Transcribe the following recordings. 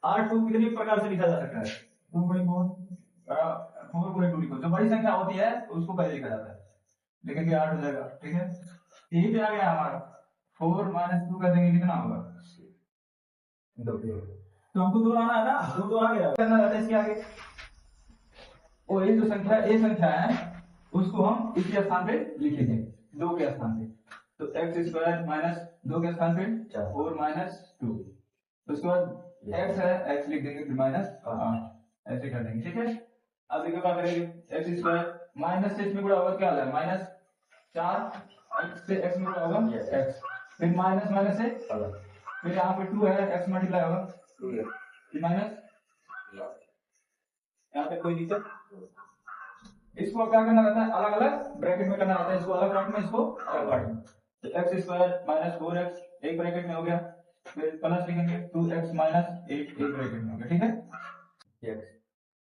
R2 कितने प्रकार से लिखा जा सकता है? 2/4 4/2 लिखो। जो बड़ी संख्या होती है उसको पहले लिखा जाता है, लेकिन ये 8 हो जाएगा। ठीक है, यही पे आ गया हमारा 4 - 2 कर देंगे, कितना होगा? 2। तो हमको 2 आना है ना, 2 आ गया। करना रहता है इसके आगे, और ये जो संख्या ए संख्या है उसको हम इसके स्थान पे लिखेंगे, 2 के स्थान पे। तो x² - 2 के स्थान पे 4 - 2। उसके बाद x है, x लिख देंगे, फिर -8 ऐसे कर देंगे। ठीक है, अब देखो क्या करेंगे, x² माइनस से इसमें गुणा होगा, क्या आ रहा है? -4 x से x में गुणा होगा x, फिर माइनस माइनस से, फिर यहाँ पे 2 है, x मल्टीप्लाई होगा 2 माइनस, यहाँ पे कोई दिक्कत? इसको क्या करना रहता है? अलग अलग ब्रैकेट में करना रहता है, इसको अलग ब्रैकेट में, इसको अलग ब्रैकेट में। तो x² - 4x एक ब्रैकेट में हो गया, फिर प्लस लिखेंगे 2x - 8 एक ब्रैकेट में हो गया। ठीक है,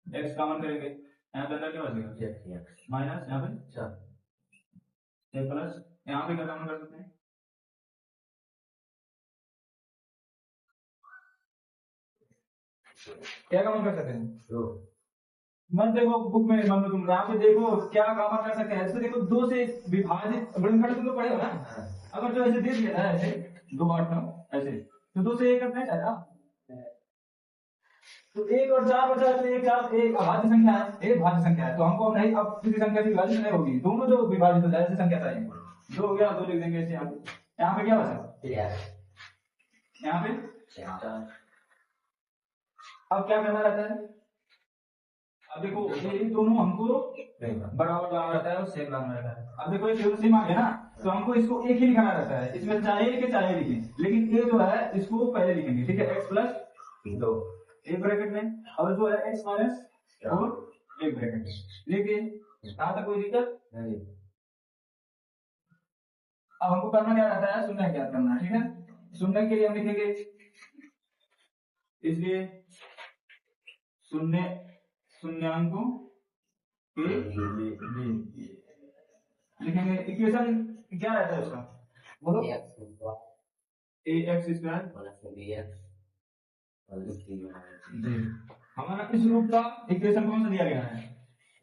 x कॉमन करेंगे, यहाँ पे अंदर क्या बचेगा? माइनस, यहाँ पे 4 प्लस, यहाँ पे क्या कॉमन कर सकते हैं? क्या कॉमन कर सकते हैं? मन देखो बुक में, मान लो तुम यहाँ पे देखो क्या कॉमन कर सकते हैं। ऐसे देखो 2 से विभाजित गुणनखंड तुम तो पढ़े हो ना, अगर जो ऐसे दे दिया था ऐसे 2 8 9 ऐसे, तो 2 से 1 करना है ना, तो 1 और 4 बचा, तो 1 4 एक अभाज्य संख्या है, एक भाज्य संख्या है, तो हमको नहीं, अब किसी संख्या से विभाजित नहीं होगी, दोनों जो विभाजित हो जाए ऐसी संख्या चाहिए। 2 हो गया, 2 लिख देंगे ऐसे। यहाँ पे क्या बचा? यहाँ पे 4। अब क्या करना रहता है? अब देखो ये दोनों हमको बराबर लाना रहता है और सेम लाना रहता है। अब देखो ये सेम आ गया ना, तो हमको इसको एक ही लिखना रहता है, इसमें चाहे लिखे चाहे लिखे, लेकिन ये जो है इसको पहले लिखेंगे। ठीक है, x + 2 एक ब्रैकेट में, और जो है x - 4 एक ब्रैकेट में। लेकिन कहां तक कोई दिक्कत नहीं। अब हमको करना क्या रहता है? शून्य ज्ञात करना है। ठीक है, शून्य के लिए हम लिखेंगे, इसलिए शून्यांकों के लिए लिखेंगे। इक्वेशन क्या रहता है उसका? बोलो। ax² हमारा इस रूप का इक्वेशन कौन सा दिया गया है?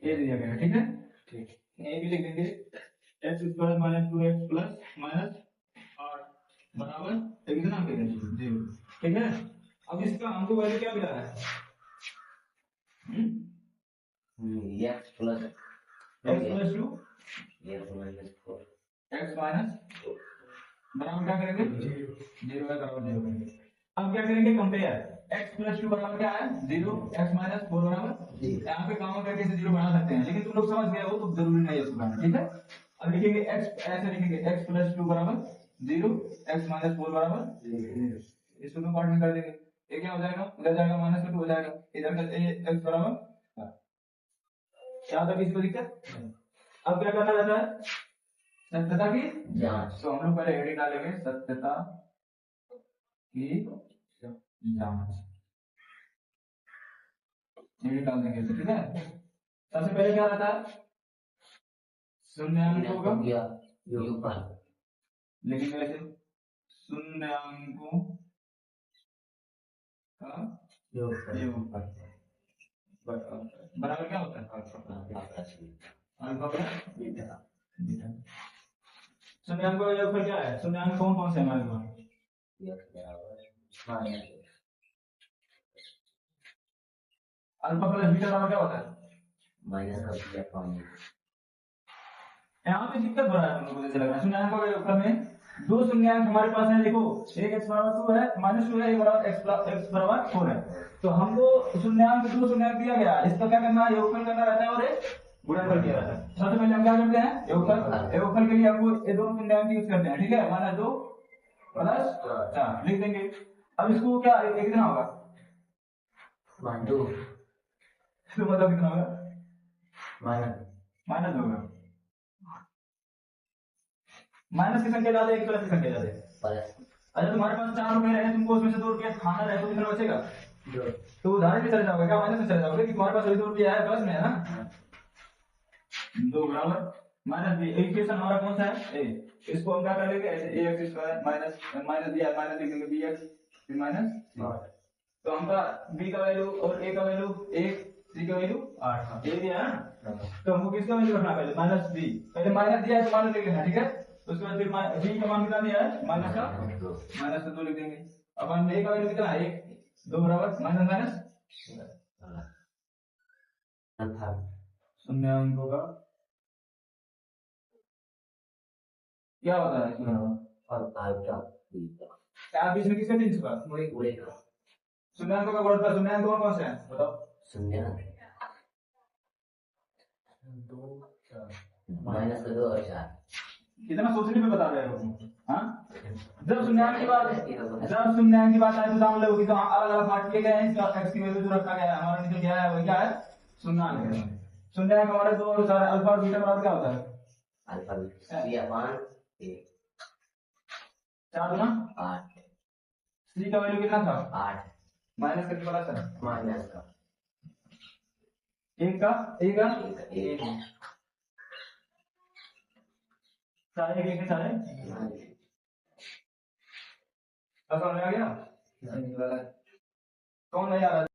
ए दिया गया है। ठीक है, ठीक, ए भी लिख देंगे, x² - 2x + -8 बराबर कितना पे 0। ठीक है, अब इसका हमको वैल्यू क्या मिला है? x + 2 x - बराबर क्या करेंगे? 0 है, बराबर 0 करेंगे। अब क्या करेंगे? कंपेयर, x + 2 बराबर क्या है? 0, x - 4 बराबर। यहाँ पे कॉमन करके इसे 0 बना सकते हैं, लेकिन तुम लोग समझ गए हो तो जरूरी नहीं है इसको बनाना। ठीक है, अब लिखेंगे x, ऐसे लिखेंगे x + 2 बराबर 0, x - 4 बराबर 0। इसको दो पार्ट में कर देंगे, ये क्या हो जाएगा? उधर जाएगा -2 हो जाएगा, इधर का x बराबर क्या होता है? किसी को दिक्कत? अब क्या करना रहता है? सत्यता की जांच। तो हम लोग पहले हेडिंग डालेंगे, सत्यता की जांच, हेडिंग डाल देंगे। ठीक है, सबसे पहले क्या रहता है? शून्यांकों का योगफल लिखेंगे ऐसे, शून्यांकों का योगफल बराबर क्या होता है? Alpha plus beta. शून्यांकों का योगफल क्या है? शून्यांक कौन कौन से हमारे पास? अल्फा प्लस बीटा बराबर क्या होता है? -. यहाँ पे दिक्कत हो रहा है तुम लोगों को, जैसे लग रहा है शून्यांकों के योगफल में 2 शून्यांक हमारे पास है। देखो, एक x बराबर 2 है, -2 है, एक बराबर x बराबर 4 है। तो हमको शून्यांक 2 शून्यांक दिया गया, इसका क्या करना है? योगफल करना रहता है और एक गुणनफल किया रहता है। सबसे पहले हम क्या करते हैं? योगफल। योगफल के लिए हमको ये दोनों शून्यांक यूज करते हैं। ठीक है, -2 + 4 लिख देंगे। अब इसको क्या कितना होगा? तो मतलब कितना होगा? माइनस होगा। माइनस की संख्या ज्यादा है कि प्लस की संख्या ज्यादा है? अच्छा, तुम्हारे पास 4 रुपए रहे, तुमको उसमें से 2 रुपया खाना रहे, तो कितना बचेगा? तो उधार में चले जाओगे क्या? माइनस में चले जाओगे कि तुम्हारे पास 2 रुपया है, प्लस में है ना? 2 बराबर माइनस बी। इक्वेशन हमारा कौन सा है? ए। इसको हम क्या कर लेंगे? ऐसे ax² माइनस दिया, माइनस लिख देंगे bx फिर माइनस। तो हमका बी का वैल्यू और ए का वैल्यू 1, सी का वैल्यू 8 ये दिया ना। तो हमको किसका वैल्यू रखना पहले माइनस बी, पहले माइनस दिया है तो माइनस लिख लेना, ठीक है। उसके बाद फिर बी का मान कितना दिया है माइनस का 2 लिख देंगे। अब हम ए का वैल्यू कितना है 1, 2 बराबर माइनस माइनस शून्य अंकों का क्या होता है इसमें क्या बीच में किसका 3 छुपा शून्य अंकों का गुणनफल, शून्य अंकों कौन से हैं बताओ। कितना सोचने पे बता रहे हो। हाँ जब शून्याङ्क की बात आए तो जान लो कि तो अलग अलग पार्ट किए गए हैं, इसका x की वैल्यू जो रखा गया है हमारा नीचे क्या है वो क्या है शून्याङ्क है। शून्याङ्क हमारे दो और सारे अल्फा और बीटा बराबर क्या होता है अल्फा सी अपॉन ए 4 गुना 8 सी का वैल्यू कितना था 8 माइनस करके पता चला माइनस का 1 का 1 का 1 सारे 1 के सारे अब समझ में आ गया कौन नहीं आ रहा।